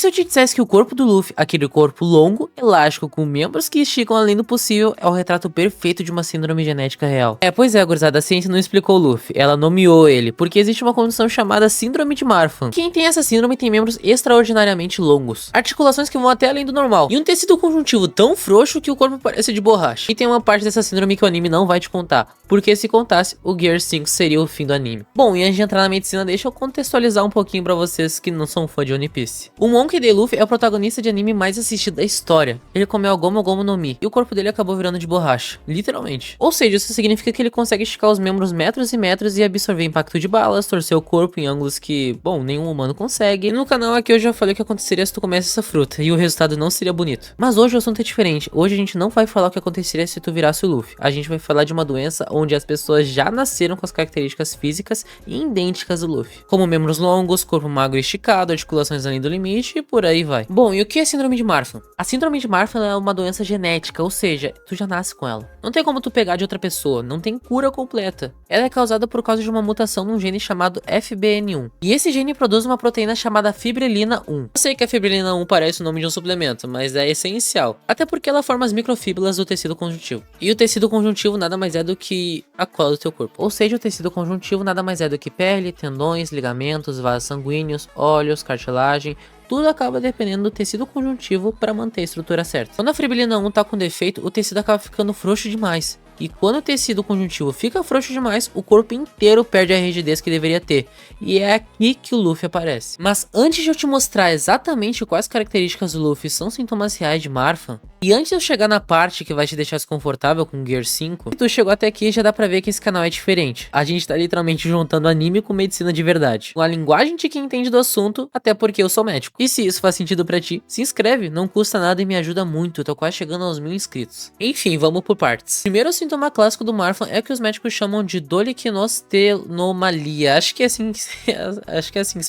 Se eu te dissesse que o corpo do Luffy, aquele corpo longo, elástico, com membros que esticam além do possível, é o retrato perfeito de uma síndrome genética real. Pois é, gurizada, a ciência não explicou o Luffy, ela nomeou ele, porque existe uma condição chamada síndrome de Marfan. Quem tem essa síndrome tem membros extraordinariamente longos, articulações que vão até além do normal, e um tecido conjuntivo tão frouxo que o corpo parece de borracha. E tem uma parte dessa síndrome que o anime não vai te contar, porque se contasse, o Gear 5 seria o fim do anime. Bom, e antes de entrar na medicina, deixa eu contextualizar um pouquinho pra vocês que não são fã de One Piece. O Monkey D. Luffy é o protagonista de anime mais assistido da história. Ele comeu a Gomu Gomu no Mi, e o corpo dele acabou virando de borracha, literalmente. Ou seja, isso significa que ele consegue esticar os membros metros e metros e absorver impacto de balas, torcer o corpo em ângulos que, bom, nenhum humano consegue. E no canal aqui eu já falei o que aconteceria se tu comesse essa fruta, e o resultado não seria bonito. Mas hoje o assunto é diferente. Hoje a gente não vai falar o que aconteceria se tu virasse o Luffy. A gente vai falar de uma doença onde as pessoas já nasceram com as características físicas idênticas do Luffy, como membros longos, corpo magro e esticado, articulações além do limite e por aí vai. Bom, e o que é síndrome de Marfan? A síndrome de Marfan é uma doença genética, ou seja, tu já nasce com ela. Não tem como tu pegar de outra pessoa, não tem cura completa. Ela é causada por causa de uma mutação num gene chamado FBN1. E esse gene produz uma proteína chamada fibrilina 1. Eu sei que a fibrilina 1 parece o nome de um suplemento, mas é essencial, até porque ela forma as microfíbulas do tecido conjuntivo. E o tecido conjuntivo nada mais é do que a cola do teu corpo. Ou seja, o tecido conjuntivo nada mais é do que pele, tendões, ligamentos, vasos sanguíneos, olhos, cartilagem. Tudo acaba dependendo do tecido conjuntivo para manter a estrutura certa. Quando a fibrilina 1 tá com defeito, o tecido acaba ficando frouxo demais. E quando o tecido conjuntivo fica frouxo demais, o corpo inteiro perde a rigidez que deveria ter. E é aqui que o Luffy aparece. Mas antes de eu te mostrar exatamente quais características do Luffy são sintomas reais de Marfan, e antes de eu chegar na parte que vai te deixar desconfortável com o Gear 5, se tu chegou até aqui já dá pra ver que esse canal é diferente. A gente tá literalmente juntando anime com medicina de verdade. Com a linguagem de quem entende do assunto, até porque eu sou médico. E se isso faz sentido pra ti, se inscreve, não custa nada e me ajuda muito, eu tô quase chegando aos 1000 inscritos. Enfim, vamos por partes. Primeiro sintoma clássico do Marfan é o que os médicos chamam de doliquinostenomalia. Acho que é assim que se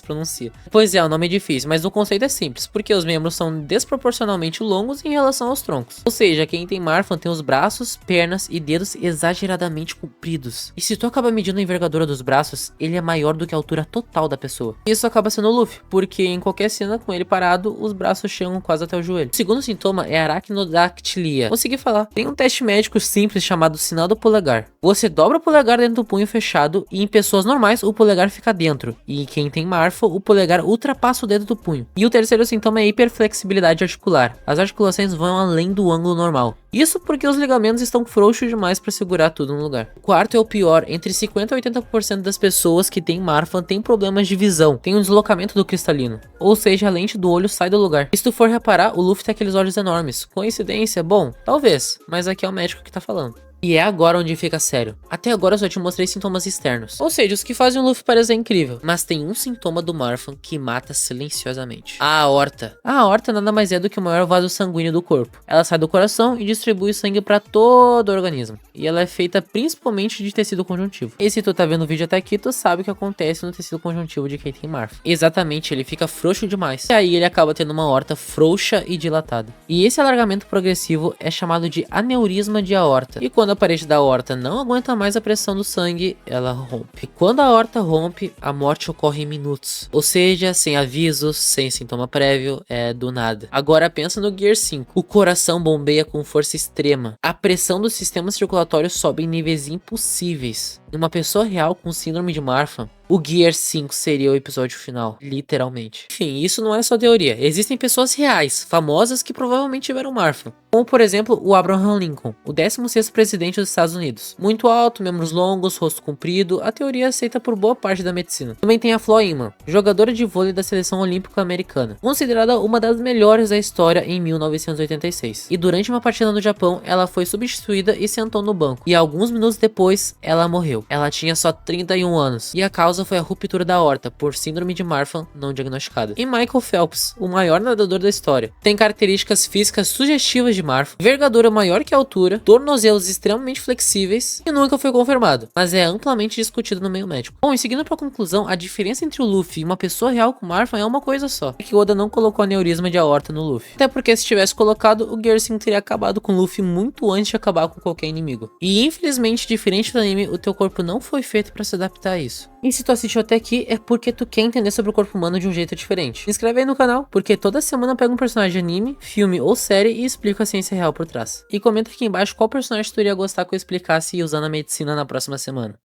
pronuncia. Pois é, o nome é difícil, mas o conceito é simples, porque os membros são desproporcionalmente longos em relação aos troncos. Ou seja, quem tem Marfan tem os braços, pernas e dedos exageradamente compridos. E se tu acaba medindo a envergadura dos braços, ele é maior do que a altura total da pessoa. Isso acaba sendo o Luffy, porque em qualquer cena com ele parado, os braços chegam quase até o joelho. O segundo sintoma é aracnodactilia. Consegui falar. Tem um teste médico simples chamado sinal do polegar. Você dobra o polegar dentro do punho fechado e em pessoas normais o polegar fica dentro. E quem tem Marfan, o polegar ultrapassa o dedo do punho. E o terceiro sintoma é hiperflexibilidade articular. As articulações vão além do ângulo normal. Isso porque os ligamentos estão frouxos demais para segurar tudo no lugar. O quarto é o pior. Entre 50% e 80% das pessoas que têm Marfan têm problemas de visão. Tem um deslocamento do cristalino. Ou seja, a lente do olho sai do lugar. E se tu for reparar, o Luffy tem aqueles olhos enormes. Coincidência? Bom, talvez. Mas aqui é o médico que tá falando. E é agora onde fica sério. Até agora eu só te mostrei sintomas externos. Ou seja, os que fazem o Luffy parecer incrível. Mas tem um sintoma do Marfan que mata silenciosamente. A aorta. A aorta nada mais é do que o maior vaso sanguíneo do corpo. Ela sai do coração e distribui sangue para todo o organismo. E ela é feita principalmente de tecido conjuntivo. E se tu tá vendo o vídeo até aqui, tu sabe o que acontece no tecido conjuntivo de quem tem Marfan. Exatamente, ele fica frouxo demais. E aí ele acaba tendo uma aorta frouxa e dilatada. E esse alargamento progressivo é chamado de aneurisma de aorta. E quando a parede da aorta não aguenta mais a pressão do sangue, ela rompe. E quando a aorta rompe, a morte ocorre em minutos. Ou seja, sem aviso, sem sintoma prévio, é do nada. Agora pensa no Gear 5. O coração bombeia com força extrema. A pressão do sistema circulatório sobe em níveis impossíveis. Uma pessoa real com síndrome de Marfan, o Gear 5 seria o episódio final, literalmente. Enfim, isso não é só teoria. Existem pessoas reais, famosas, que provavelmente tiveram Marfan. Como, por exemplo, o Abraham Lincoln, o 16º presidente dos Estados Unidos. Muito alto, membros longos, rosto comprido, a teoria aceita por boa parte da medicina. Também tem a Flo Eamon, jogadora de vôlei da seleção olímpica americana, considerada uma das melhores da história em 1986. E durante uma partida no Japão, ela foi substituída e sentou no banco. E alguns minutos depois, ela morreu. Ela tinha só 31 anos. E a causa foi a ruptura da aorta por síndrome de Marfan não diagnosticada. E Michael Phelps, o maior nadador da história, tem características físicas sugestivas de Marfan, envergadura maior que a altura, tornozelos extremamente flexíveis e nunca foi confirmado, mas é amplamente discutido no meio médico. Bom, e seguindo para a conclusão, a diferença entre o Luffy e uma pessoa real com Marfan é uma coisa só. É que Oda não colocou aneurisma de aorta no Luffy. Até porque se tivesse colocado, o Gear 5 teria acabado com o Luffy muito antes de acabar com qualquer inimigo. E infelizmente, diferente do anime, o teu corpo não foi feito para se adaptar a isso. E se tu assistiu até aqui, é porque tu quer entender sobre o corpo humano de um jeito diferente. Se inscreve aí no canal, porque toda semana eu pego um personagem de anime, filme ou série e explico a ciência real por trás. E comenta aqui embaixo qual personagem tu iria gostar que eu explicasse usando a medicina na próxima semana.